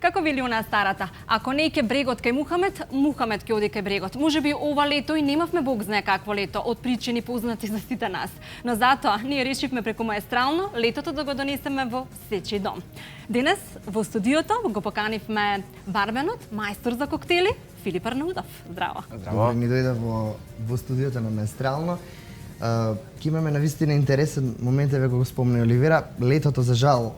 Како вели она старата, ако не ќе брегот кај Мухамед, Мухамед ќе оди кај брегот. Можеби ова лето и немавме Бог знае какво лето, од причини познати за сите нас. Но затоа ние решивме преку Маестрално летото да го донесеме во сечи дом. Денес во студиото го поканивме барменот, мајстор за коктели, Филип Арнаудов. Здраво. Здраво. Ми дојде во студиото на Маестрално. Ке имаме навистина интересен момент, еве го спомна Оливера. Летото за жал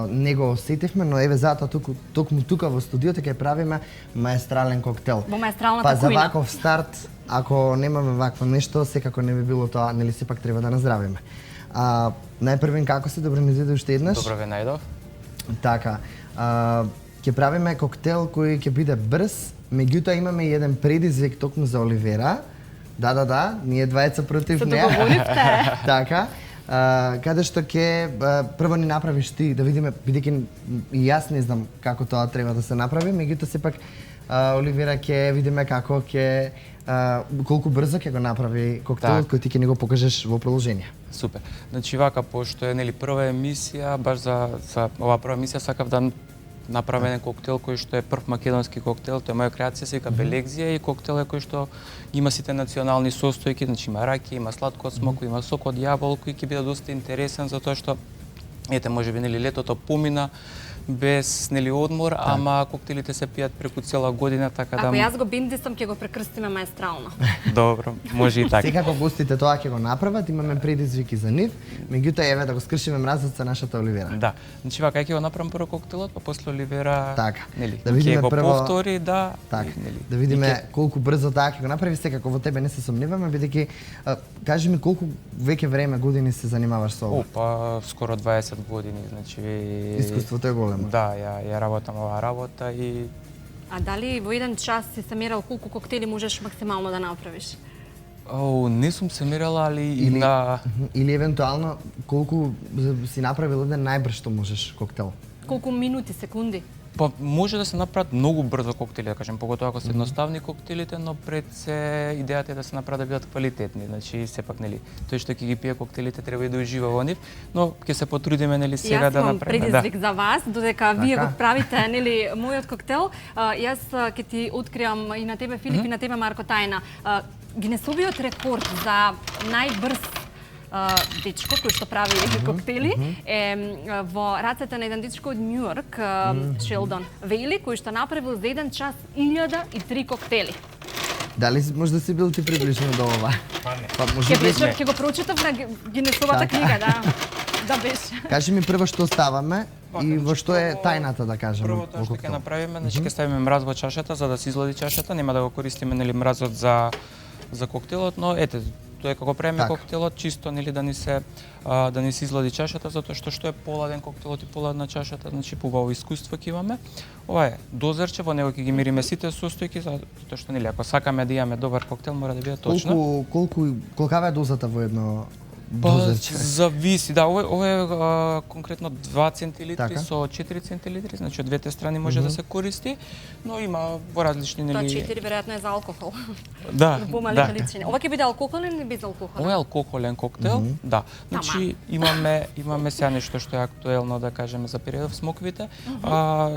не го осетивме, но еве затоа токму тука во студиото ќе правиме маестрален коктел. Во маестралната кујна. Па за кујна. ваков старт, ако немаме вакво нешто, секако не би било тоа, нели сепак треба да наздравиме. Најпрвен како се, добро ни дојде уште еднаш. Добро ве најдов. Така, ќе правиме коктел кој ќе биде брз, меѓутоа имаме и еден предизвик токму за Оливера. Да, ние двајца против неа. Се договоривте. Така, каде што ќе прво ни направиш ти, да видиме, бидејќи и јас не знам како тоа треба да се направи, меѓутоа сепак Оливера ќе видиме како ќе колку брзо ќе го направи коктелот кој ти ќе ни го покажеш во продолжение. Супер. Значи вака, пошто е нели прва емисија, баш за оваа прва емисија сакав да направи еден коктел кој што е прв македонски коктел, тој е моја креација, се вика Белекзија, и коктел е кој што има сите национални состојки, значи има раки, има сладко од смоку, има сок од јаболко и ќе биде доста интересен затоа што ете можеби нели летото помина без нели одмор, ама коктелите се пијат преку цела година, така да. Ако јас го биндисам, ќе го прекрстиме Маестрално. Добро, може и така. Секако гостите тоа ќе го направат, имаме предизвики за нив, меѓутоа еве да го скршиме мразот со нашата Оливера. Да. Значи вака ќе го направам прво коктелот, па после Оливера така. Нели, да видиме ќе го прво повтори, да. Така. Нели, да видиме колку брзо таа ќе го направи, секако во тебе не се сомневаме, бидејќи кажи ми колку веќе време години се занимаваш со ова? Па скоро 20 години, значи искуството е големо. Да, ја работам оваа работа и А дали во еден час си се мерал колку коктели можеш максимално да направиш? не сум се мерала, али или евентуално колку си направил еден најбрз што можеш коктел? Колку минути, секунди? Па може да се направат многу брзо коктели, да кажем, поготоа ако се едноставни коктелите, но пред се идејата е да се направат да бидат квалитетни. Значи сепак нели тој што ќе ги пие коктелите треба и да ужива во нив, но ќе се потрудиме нели сега да направиме. Јас имам предизвик за вас, додека вие го правите нели мојот коктел. Јас ќе ти откриам и на тебе Филип и на тебе Марко тајна. Гинесовиот рекорд за најбрз дечко кој што прави коктели е во рацете на еден дечко од Њујорк, Шелдон Вейли, кој што направил за еден час 1003 коктели. Дали може да си бил ти приближно до ова? Па може Ќе го прочитав на Гинесовата книга, да. Да беше. Кажи ми прво што ставаме и во што е тајната, да кажеме. Прво тоа што ќе направиме, значи ќе ставиме мраз во чашата за да се излади чашата, нема да го користиме нели мразот за коктелот, но ете тоа е како правиме коктелот, чисто нели да ни се излади чашата, затоа што е поладен коктелот и поладна чашата, значи поубаво искуство ќе имаме. Ова е дозерче, во него ќе ги мериме сите состојки, затоа што нели ако сакаме да имаме добар коктел, мора да биде точно. Колкава е дозата во едно дозерче? Зависи, да, ова е конкретно 2 центилитри со 4 центилитри, значи од двете страни може да се користи, но има во различни нели. Тоа 4 веројатно е за алкохол. Да. Помали количини. Ова ќе биде алкохолен или без алкохолен? Ова е алкохолен коктел, да. Значи имаме сега нешто што е актуелно, да кажеме, за периодот смоквите.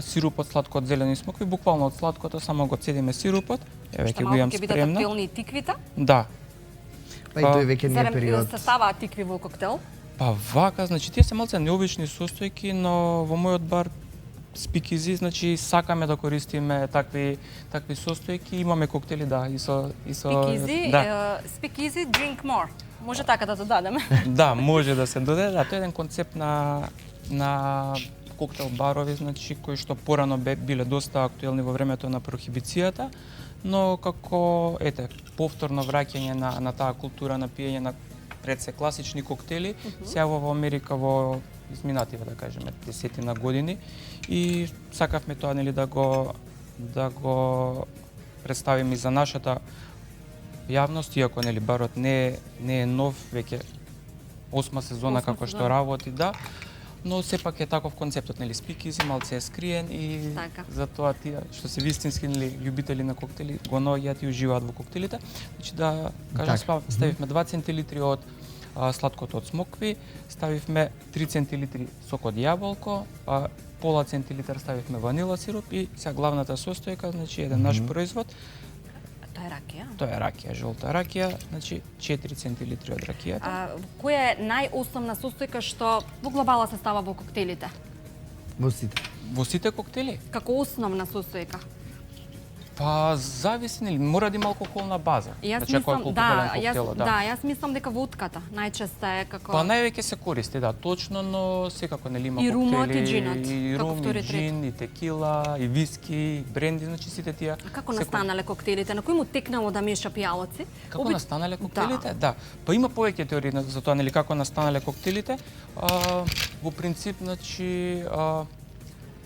Сирупот сладко од зелени смокви, буквално од сладкото само го цедиме сирупот. Еве ќе го имам спремно. Ќе бидат актуелни тиквите? Да. Па и тој веќе не е период. Се ставаат тикви во коктел? Па вака, значи тие се малце необични состојки, но во мојот бар спикизи, значи сакаме да користиме такви состојки, имаме коктели и со спикизи, спикизи drink more. Може така да додадеме? Да, може да се додаде, да, тоа е еден концепт на коктел барови, значи кои што порано биле доста актуелни во времето на прохибицијата, но како повторно враќање на таа култура на пиење на пред се класични коктели, сега во Америка во изминативе, да кажеме, 10 години, и сакавме тоа нели да го представиме и за нашата јавност, иако нели барот не е нов, веќе 8 сезона како што работи, да. Но сепак е таков концептот, нели, спикизи, малце е скриен и затоа тие што се вистински нели љубители на коктели го наоѓаат и уживаат во коктелите. Значи да кажам, ставивме 2 центилитри од сладкото од смокви, ставивме 3 центилитри сок од јаболко, пола центилитар ставивме ванила сироп и сега главната состојка, значи еден наш производ, Тоа е ракија. тоа е ракија, жолта ракија, значи 4 центилитри од ракијата. Која е најосновна состојка што во глобала се става во коктелите? Во сите. Во сите коктели? Како основна состојка? Па зависи, нели, мора да има алкохолна база. Јас Значи, ако е мислам, алкохолен да, коктел, јас мислам дека водката најчесто е како Па највеќе се користи, да, точно, но секако нели има И румот, и коктели, джинот, и како рум, втори, и джин, и текила, и виски, и бренди, значи сите тие. Како се настанале коктелите? На кој му текнало да меша пијалоци? Како настанале коктелите? Да. Па има повеќе теории за тоа, нели, како настанале коктелите. Во принцип, значи,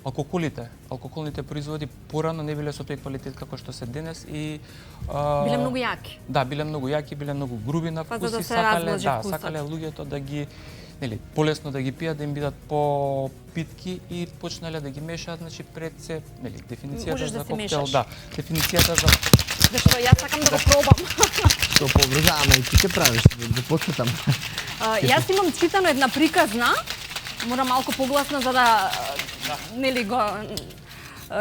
алкохолните производи порано не биле со тој квалитет како што се денес и Биле многу јаки. Да, биле многу јаки, биле многу груби на Па вкус за да и се сакале, разложи да, вкусот. сакале луѓето да ги нели полесно да ги пијат, да им бидат по питки и почнале да ги мешаат, значи пред се, нели дефиницијата Можеш за да си коктел, мешаш. да, дефиницијата за Зашто јас сакам да го пробам. Што побрза, ама и ти ќе правиш, да почетам. Јас имам читано една приказна, морам малку погласно за да нели го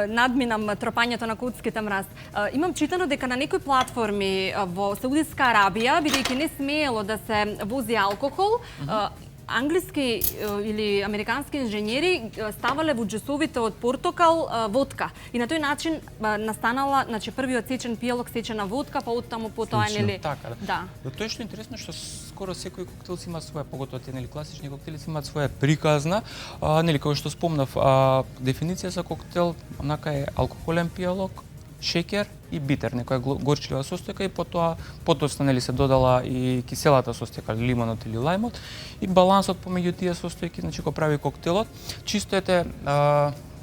надминам тропањето на куцките мраз. Имам читано дека на некои платформи во Саудитска Арабија, бидејќи не смеело да се вози алкохол, англиски или американски инженери ставале во џесовите од портокал водка. И на тој начин настанала, значи првиот сечен пијалок, сечена водка, па оттаму потоа нели. така, Да. Но тоа што е интересно што скоро секој коктел си има своја, поготово тие нели класични коктели си имаат своја приказна, нели како што спомнав, дефиниција за коктел онака е алкохолен пијалок, шеќер и битер, некоја горчлива состојка и потоа нели се додала и киселата состојка, лимонот или лајмот и балансот помеѓу тие состојки, значи го прави коктелот. Чисто ете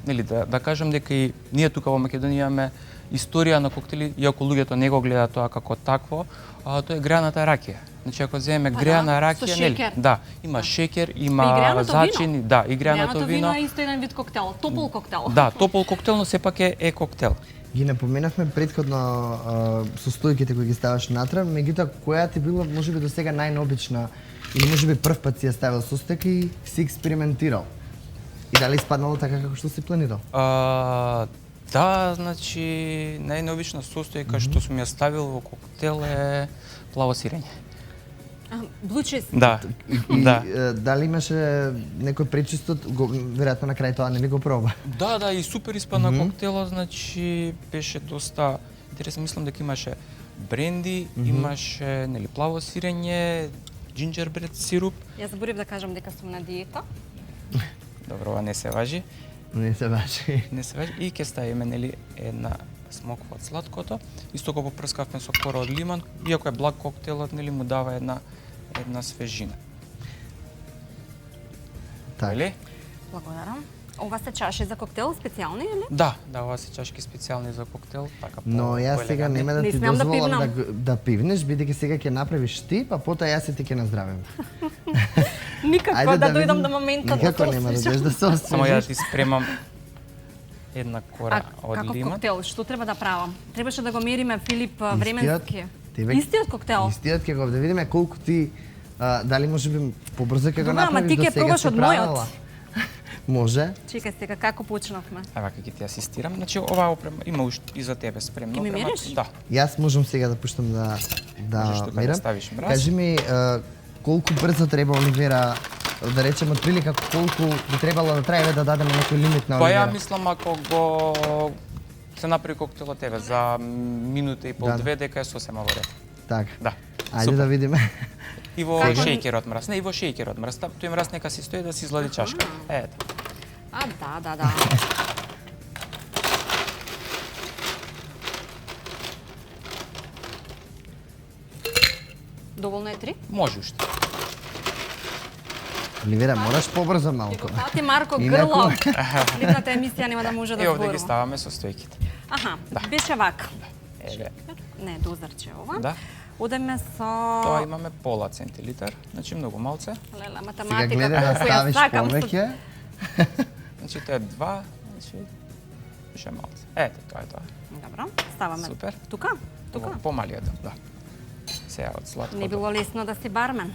нели да кажам дека и ние тука во Македонија имаме историја на коктели, иако луѓето не го гледаат тоа како такво, тоа е греаната ракија. Значи ако земеме греана ракија, нели, да, има шеќер, има зачини, да, и греаното вино. Греаното вино е исто еден вид коктел, топол коктел. Да, топол коктел, но сепак е коктел. Ги напоменавме претходно состојките кои ги ставаш натре, меѓутоа која ти била можеби до сега најнеобична или можеби прв пат си ја ставил состојка и си експериментирал? И дали испаднало така како што си планирал? Да, значи најнеобична состојка што сум ја ставил во коктел е плаво сирење. Blue cheese. Да. Дали имаше некој пречистот, веројатно на крај тоа нели го проба? Да, и супер испадна коктелот, значи беше доста интересно, мислам дека имаше бренди, имаше нели плаво сирење, джинџербред сируп. Јас заборив да кажам дека сум на диета. Добро, ова не се важи. Не се важи. Не се важи. И ќе ставиме нели една смоква од сладкото. Исто го попрскавме со кора од лимон, иако е благ коктелот, нели му дава една свежина. Така. Благодарам. Ова се чаши за коктел специјални или? Да, ова се чашки специјални за коктел, така по. Но јас сега нема да Не ти смеам да дозволам пивнам. да пивнеш, бидејќи сега ќе направиш ти, па потоа јас ти ќе наздравим. Никако да дојдам до моментот да Никако нема да дојдеш да се освежиш. Само ја ти спремам една кора од каков лимон. коктел? Што треба да правам? Требаше да го мериме Филип временски. Истиот коктел? Истиот ќе го да видиме колку ти дали можеби побрзо ќе го Добра, ама направиш ти до ќе сега пробаш си од мојот. правила. Може. Чекај сега, како почнавме? Ева ќе ти асистирам. Значи ова опрема има уште и за тебе спремна. Ќе ми опрема. мериш? Да. Јас можам сега да пуштам да Можеш тука да мерам. ставиш мраз. Кажи ми колку брзо треба Оливера, да речеме отприлика колку би требало да трае да дадеме некој лимит на Па Оливера? ја мислам ако го се направи коктелот тебе за минута и пол Да. две дека е сосема во ред. Така. Да. Ајде Супер. да видиме. И во Како? шејкерот мраз. Не, и во шејкерот мраз. Тој мраз нека си стои да си излади чашка. Ето. Да. Доволно е 3? Може уште. Оливера, мораш побрзо малку. Фати Марко Инаку- грло. Лидната емисија нема да може да И овде ги зборува. ставаме состојките. Аха, беше вака. Еве. Не, дозарче ова. Да. Одеме со... Тоа имаме пола центилитар, значи многу малце. Лела, Сега математика, гледа да колку ја ставиш сакам. повеќе. Значи тоа е 2, значи беше малце. Ето, тоа е тоа. Добро, ставаме. Супер. Тука? Тука? Во помалиот, да. Сега од сладкото. Не било лесно да си бармен.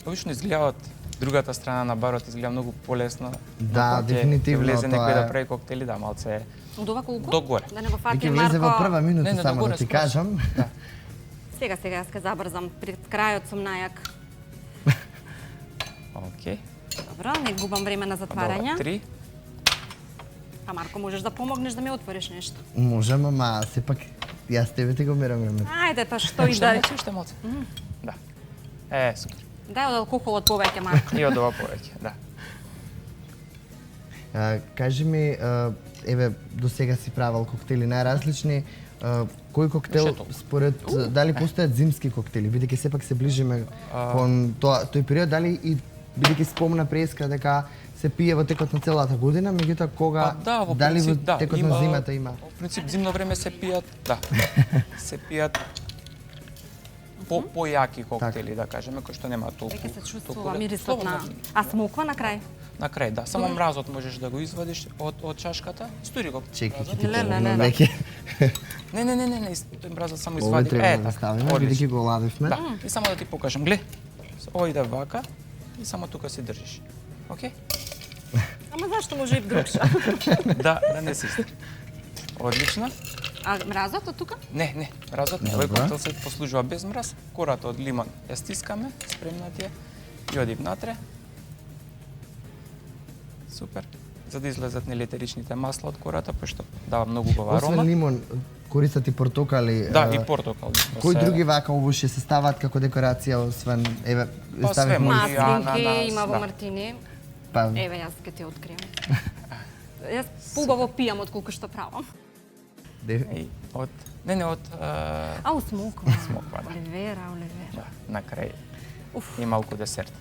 Обично изгледаат другата страна на барот изгледа многу полесно. Да, Ако ќе дефинитивно, влезе тоа некој е. да прави коктели, да, малце Од ова колку? Догоре. Да не го фати Веќе влезе во Марко. прва минута, Не, само догоре да ти скроз. кажам. Да. Сега јас ке забрзам, пред крајот сум најак. Океј. Добро, не губам време на затварање. 3. А Марко, можеш да помогнеш да ми отвориш нешто? Можем, ама сепак јас тебе ти го мерам времето. Ајде, па што и да... Уште малце. Да. Супер. Дај од алкохолот повеќе, Марко. И од ова повеќе, да. Кажи ми, еве, до сега си правил коктели најразлични. Кој коктел Беше толку. според дали постојат зимски коктели, бидејќи сепак се ближиме кон тој период, дали и бидејќи спомна преска дека се пие во текот на целата година, меѓутоа кога Да, во дали принцип, во да, текот на зимата има? Во принцип, зимно време се пијат, да. Се пијат појаки коктели, да кажеме, кои што нема толку. Веќе се чувствува толку- мирисот на... Слободно. А смоква на крај? На крај, да. Само мразот можеш да го извадиш од чашката. Стури го. Чекај, мразот. ќе ти Не, не, помогнам не. веќе. Не, тој мразот само Овој извади. треба да го така, ставиме, одлично. бидејќи го ладивме. Да, и само да ти покажам. Гле, ова иде вака и само тука си држиш. Океј? Ама зашто може и вдрugша? Да не се исти. Одлично. А мразот од тука? Не, мразот не. Овој Добро. коктел се послужува без мраз. Кората од лимон ја стискаме, спремна ти е. И оди внатре. Супер. За да излезат нели етеричните масла од кората, пошто дава многу убава Освен арома. лимон, користат и портокали. Да, и портокал. Кои други вака овошје се ставаат како декорација, освен, еве, Па, ставив све може. мој... Маслинки ананас, има во да. мартини. Па, Еве, јас ке ти откријам. Јас побаво пијам од колку што правам. И од од Ау, смоква. Смоква, да. Оливера. да, на крај. Уф. И малку десерт.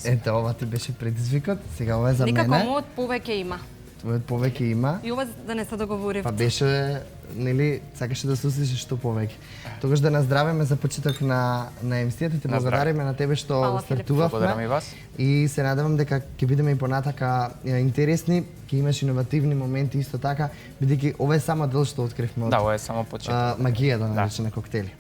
ете, ова ти беше предизвикот, сега ова е за Некако мене. мојот повеќе има. Твојот повеќе има. И ова да не се договорив. Па беше, нели, сакаше да се услишиш што повеќе. Тогаш да наздравиме за почеток на емисијата, те Наздраве. благодариме на тебе што Фала, Филип. Благодарам и стартувавме. вас. И се надевам дека ќе бидеме и понатака интересни, ќе имаш иновативни моменти исто така, бидејќи ова е само дел што откривме од Да, ова е само почеток. магијата Да. наречена коктели.